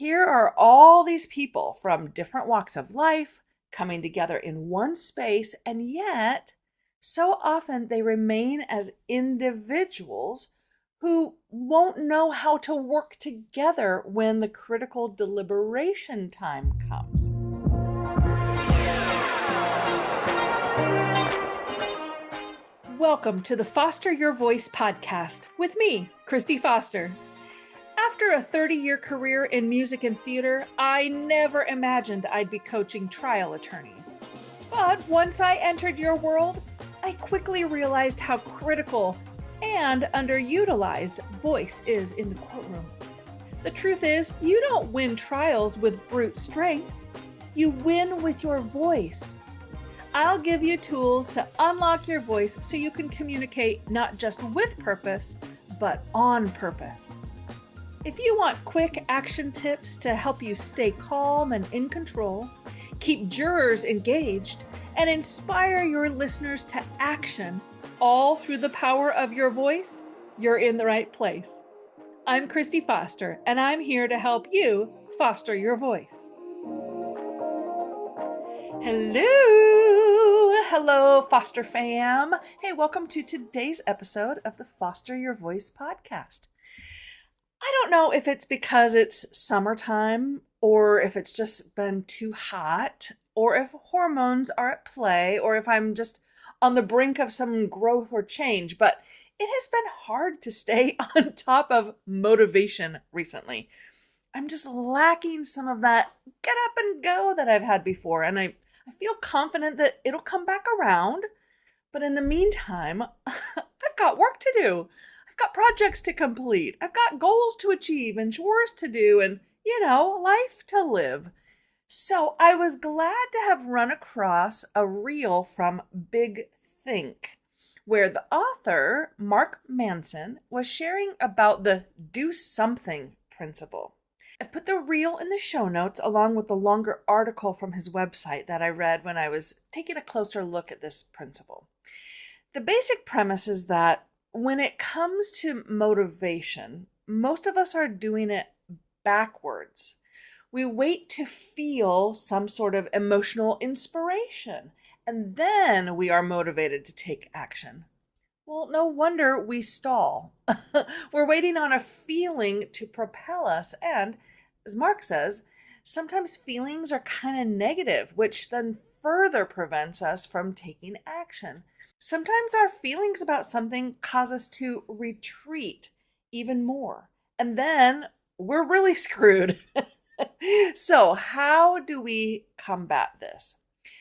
Here are all these people from different walks of life coming together in one space, and yet so often they remain as individuals who won't know how to work together when the critical deliberation time comes. Welcome to the Foster Your Voice podcast with me, Kristi Foster. After a 30-year career in music and theater, I never imagined I'd be coaching trial attorneys. But once I entered your world, I quickly realized how critical and underutilized voice is in the courtroom. The truth is, you don't win trials with brute strength. You win with your voice. I'll give you tools to unlock your voice so you can communicate not just with purpose, but on purpose. If you want quick action tips to help you stay calm and in control, keep jurors engaged, and inspire your listeners to action, all through the power of your voice, you're in the right place. I'm Kristi Foster, and I'm here to help you foster your voice. Hello, Foster fam. Hey, welcome to today's episode of the Foster Your Voice podcast. I don't know if it's because it's summertime or if it's just been too hot or if hormones are at play or if I'm just on the brink of some growth or change, but it has been hard to stay on top of motivation recently. I'm just lacking some of that get up and go that I've had before, and I feel confident that it'll come back around, but in the meantime, I've got work to do. I've got projects to complete. I've got goals to achieve and chores to do and, life to live. So I was glad to have run across a reel from Big Think, where the author, Mark Manson, was sharing about the do something principle. I put the reel in the show notes along with the longer article from his website that I read when I was taking a closer look at this principle. The basic premise is that when it comes to motivation, most of us are doing it backwards. We wait to feel some sort of emotional inspiration, and then we are motivated to take action. Well, no wonder we stall. We're waiting on a feeling to propel us, and as Mark says, sometimes feelings are kind of negative, which then further prevents us from taking action. Sometimes our feelings about something cause us to retreat even more, and then we're really screwed. So how do we combat this?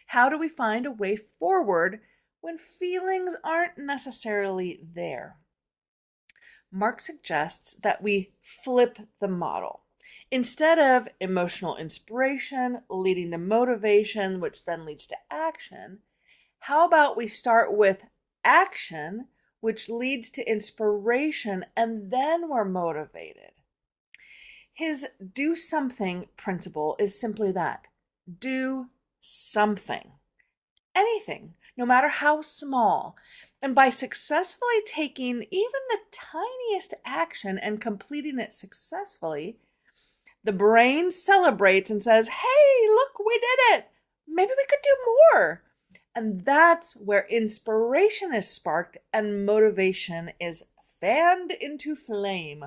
How do we find a way forward when feelings aren't necessarily there? Mark suggests that we flip the model. Instead of emotional inspiration leading to motivation, which then leads to action, how about we start with action, which leads to inspiration, and then we're motivated? His do something principle is simply that. Do something. Anything, no matter how small. And by successfully taking even the tiniest action and completing it successfully, the brain celebrates and says, hey, look, we did it. Maybe we could do more. And that's where inspiration is sparked and motivation is fanned into flame.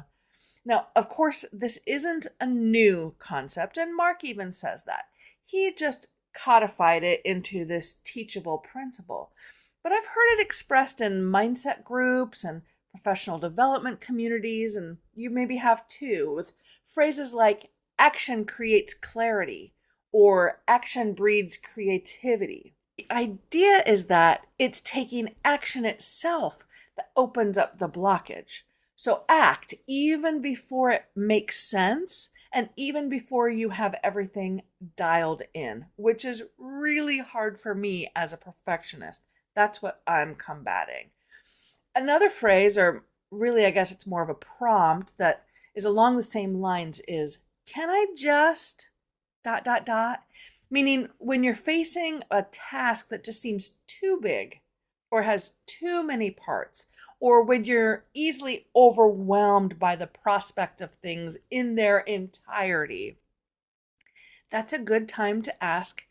Now, of course, this isn't a new concept, and Mark even says that. He just codified it into this teachable principle. But I've heard it expressed in mindset groups and professional development communities, and you maybe have too, with phrases like action creates clarity or action breeds creativity. The idea is that it's taking action itself that opens up the blockage. So act even before it makes sense and even before you have everything dialed in, which is really hard for me as a perfectionist. That's what I'm combating. Another phrase, or really I guess it's more of a prompt that is along the same lines is, can I just ... Meaning when you're facing a task that just seems too big or has too many parts, or when you're easily overwhelmed by the prospect of things in their entirety, that's a good time to ask,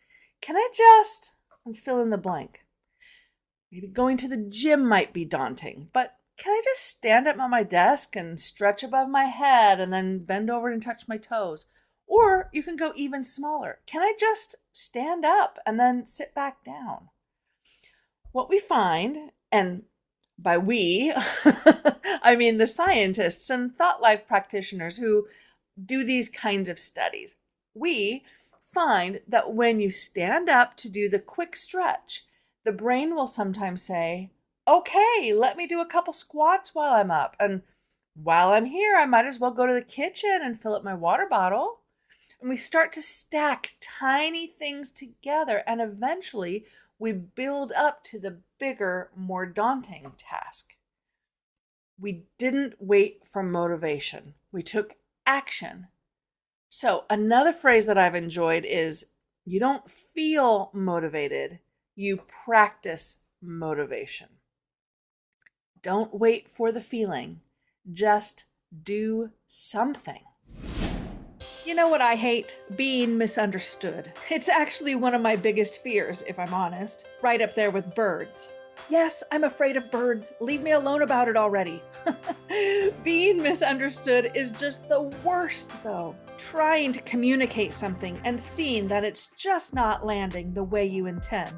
can I just, and fill in the blank. Maybe going to the gym might be daunting, but can I just stand up on my desk and stretch above my head and then bend over and touch my toes? Or you can go even smaller. Can I just stand up and then sit back down? What we find, and by we, I mean the scientists and thought life practitioners who do these kinds of studies, we find that when you stand up to do the quick stretch, the brain will sometimes say, okay, let me do a couple squats while I'm up. And while I'm here, I might as well go to the kitchen and fill up my water bottle. And we start to stack tiny things together, and eventually we build up to the bigger, more daunting task. We didn't wait for motivation. We took action. So another phrase that I've enjoyed is, you don't feel motivated, you practice motivation. Don't wait for the feeling. Just do something. You know what I hate? Being misunderstood. It's actually one of my biggest fears, if I'm honest, right up there with birds. Yes, I'm afraid of birds. Leave me alone about it already. Being misunderstood is just the worst, though. Trying to communicate something and seeing that it's just not landing the way you intend.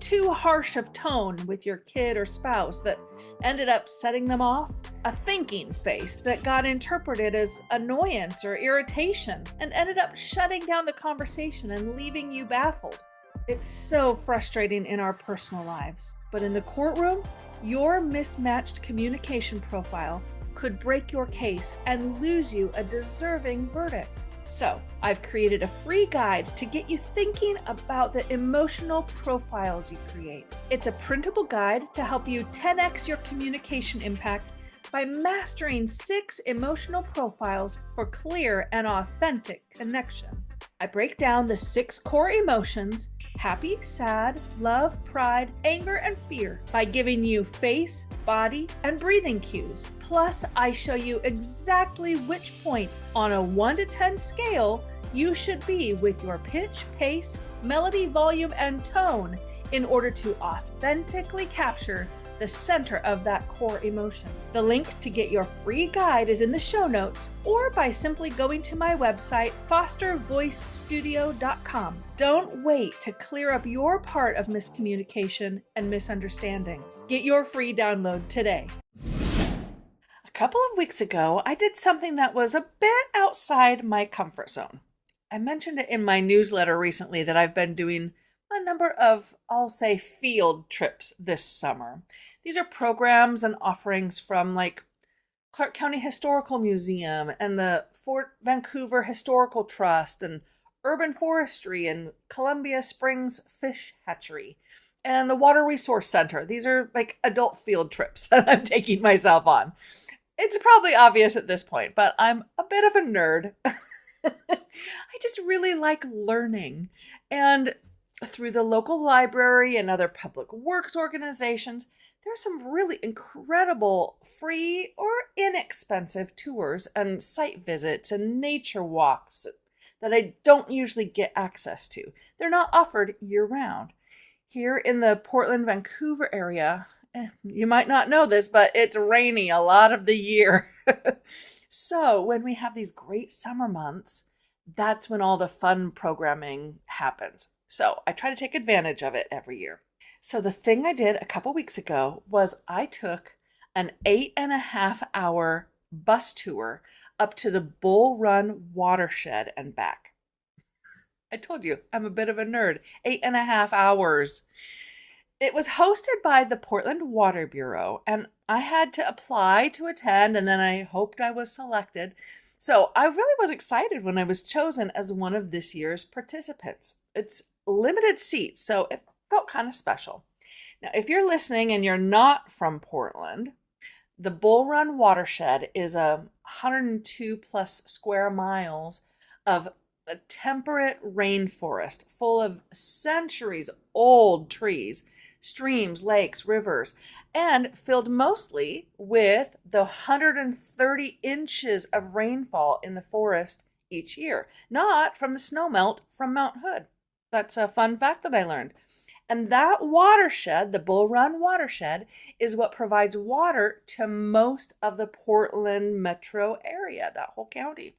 Too harsh of tone with your kid or spouse that ended up setting them off. A thinking face that got interpreted as annoyance or irritation and ended up shutting down the conversation and leaving you baffled. It's so frustrating in our personal lives, but in the courtroom, your mismatched communication profile could break your case and lose you a deserving verdict. So, I've created a free guide to get you thinking about the emotional profiles you create. It's a printable guide to help you 10x your communication impact by mastering 6 emotional profiles for clear and authentic connection. I break down the 6 core emotions: happy, sad, love, pride, anger, and fear by giving you face, body, and breathing cues. Plus, I show you exactly which point on a 1 to 10 scale you should be with your pitch, pace, melody, volume, and tone in order to authentically capture the center of that core emotion. The link to get your free guide is in the show notes, or by simply going to my website, fostervoicestudio.com. Don't wait to clear up your part of miscommunication and misunderstandings. Get your free download today. A couple of weeks ago, I did something that was a bit outside my comfort zone. I mentioned it in my newsletter recently that I've been doing a number of, I'll say, field trips this summer. These are programs and offerings from like Clark County Historical Museum and the Fort Vancouver Historical Trust and Urban Forestry and Columbia Springs Fish Hatchery and the Water Resource Center. These are like adult field trips that I'm taking myself on. It's probably obvious at this point, but I'm a bit of a nerd. I just really like learning. And through the local library and other public works organizations, there are some really incredible free or inexpensive tours and site visits and nature walks that I don't usually get access to. They're not offered year-round. Here in the Portland, Vancouver area, you might not know this, but it's rainy a lot of the year. So when we have these great summer months, that's when all the fun programming happens. So I try to take advantage of it every year. So the thing I did a couple weeks ago was I took an 8.5-hour bus tour up to the Bull Run watershed and back. I told you, I'm a bit of a nerd. 8.5 hours. It was hosted by the Portland Water Bureau, and I had to apply to attend, and then I hoped I was selected. So I really was excited when I was chosen as one of this year's participants. It's limited seats, so it felt kind of special. Now, if you're listening and you're not from Portland, the Bull Run watershed is a 102 plus square miles of a temperate rainforest full of centuries old trees, streams, lakes, rivers, and filled mostly with the 130 inches of rainfall in the forest each year, not from the snowmelt from Mount Hood. That's a fun fact that I learned. And that watershed, the Bull Run watershed, is what provides water to most of the Portland metro area, that whole county.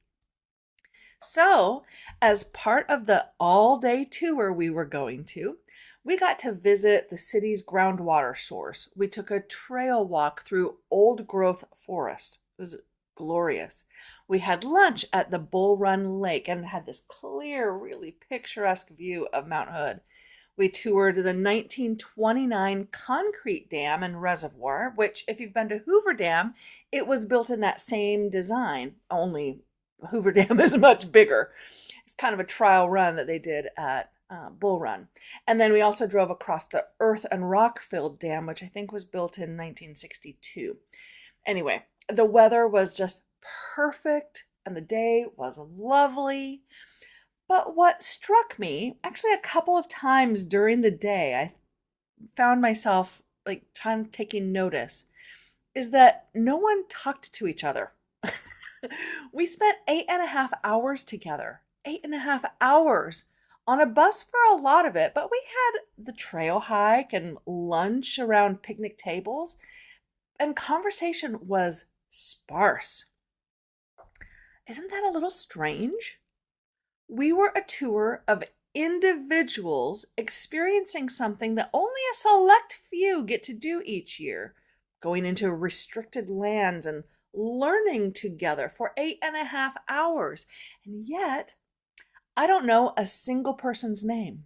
So, as part of the all-day tour we were going to, we got to visit the city's groundwater source. We took a trail walk through old growth forest. It was glorious. We had lunch at the Bull Run Lake and had this clear, really picturesque view of Mount Hood. We toured the 1929 concrete dam and reservoir, which, if you've been to Hoover Dam, it was built in that same design, only Hoover Dam is much bigger. It's kind of a trial run that they did at Bull Run. And then we also drove across the earth and rock-filled dam, which I think was built in 1962. Anyway, the weather was just perfect and the day was lovely. But what struck me, actually a couple of times during the day, I found myself taking notice, is that no one talked to each other. We spent 8.5 hours together, 8.5 hours on a bus for a lot of it, but we had the trail hike and lunch around picnic tables, and conversation was sparse. Isn't that a little strange? We were a tour of individuals experiencing something that only a select few get to do each year, going into restricted lands and learning together for 8.5 hours. And yet, I don't know a single person's name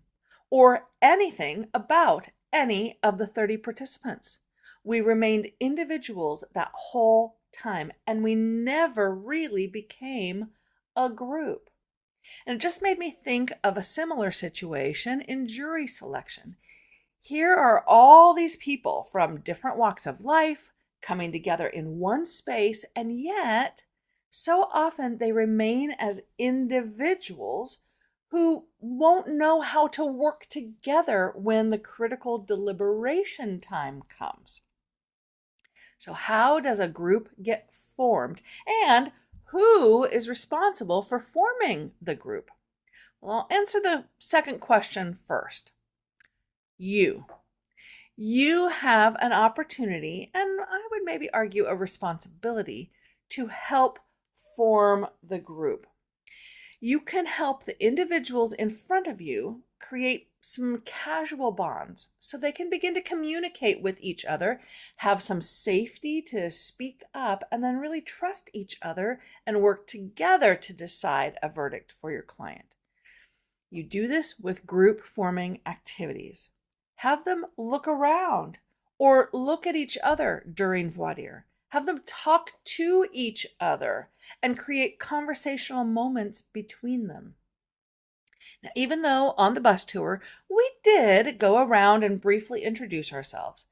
or anything about any of the 30 participants. We remained individuals that whole time, and we never really became a group. And it just made me think of a similar situation in jury selection. Here are all these people from different walks of life coming together in one space, and yet so often they remain as individuals who won't know how to work together when the critical deliberation time comes. So how does a group get formed, and who is responsible for forming the group? Well, I'll answer the second question first. You have an opportunity, and I would maybe argue a responsibility, to help form the group. You can help the individuals in front of you create some casual bonds so they can begin to communicate with each other, have some safety to speak up, and then really trust each other and work together to decide a verdict for your client. You do this with group forming activities. Have them look around or look at each other during voir dire. Have them talk to each other and create conversational moments between them. Now, even though on the bus tour, we did go around and briefly introduce ourselves,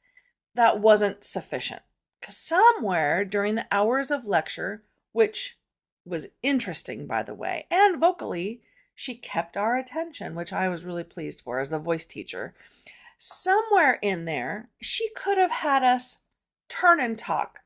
that wasn't sufficient. Because somewhere during the hours of lecture, which was interesting, by the way, and vocally, she kept our attention, which I was really pleased for as the voice teacher. Somewhere in there, she could have had us turn and talk,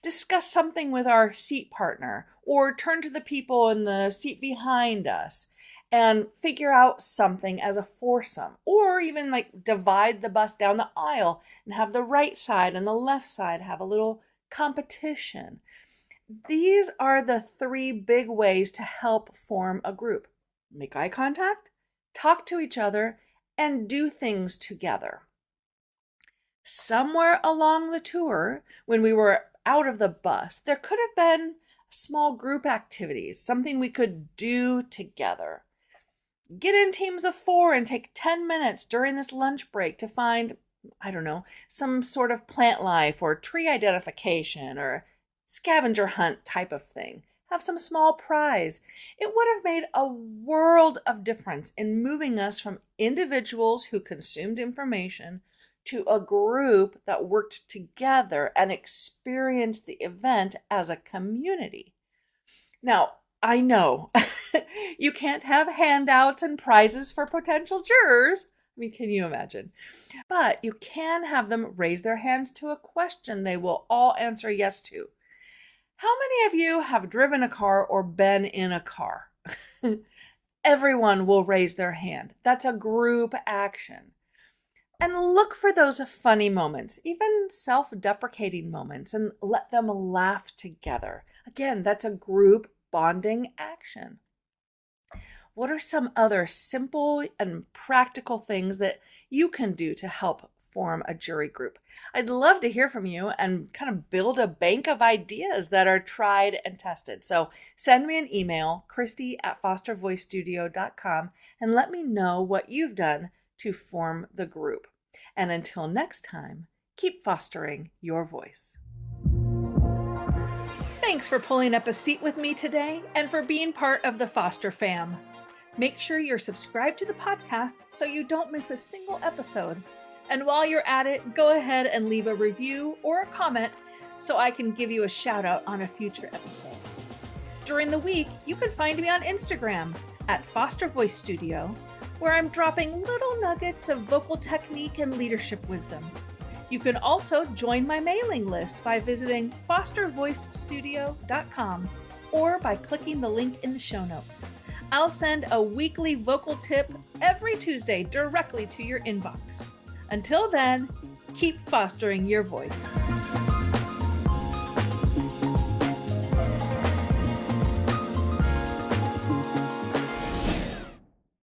discuss something with our seat partner, or turn to the people in the seat behind us and figure out something as a foursome, or even divide the bus down the aisle and have the right side and the left side have a little competition. These are the 3 big ways to help form a group. Make eye contact, talk to each other, and do things together. Somewhere along the tour, when we were out of the bus, there could have been small group activities, something we could do together. Get in teams of 4 and take 10 minutes during this lunch break to find, some sort of plant life or tree identification or scavenger hunt type of thing. Have some small prize. It would have made a world of difference in moving us from individuals who consumed information to a group that worked together and experienced the event as a community. Now, I know you can't have handouts and prizes for potential jurors. mean, can you imagine? But you can have them raise their hands to a question they will all answer yes to. How many of you have driven a car or been in a car? Everyone will raise their hand. That's a group action. And look for those funny moments, even self-deprecating moments, and let them laugh together. Again, that's a group bonding action. What are some other simple and practical things that you can do to help form a jury group? I'd love to hear from you and kind of build a bank of ideas that are tried and tested. So send me an email, Kristi@fostervoicestudio.com, and let me know what you've done to form the group. And until next time, keep fostering your voice. Thanks for pulling up a seat with me today and for being part of the Foster fam. Make sure you're subscribed to the podcast so you don't miss a single episode. And while you're at it, go ahead and leave a review or a comment so I can give you a shout out on a future episode. During the week, you can find me on Instagram @FosterVoiceStudio, where I'm dropping little nuggets of vocal technique and leadership wisdom. You can also join my mailing list by visiting fostervoicestudio.com or by clicking the link in the show notes. I'll send a weekly vocal tip every Tuesday directly to your inbox. Until then, keep fostering your voice.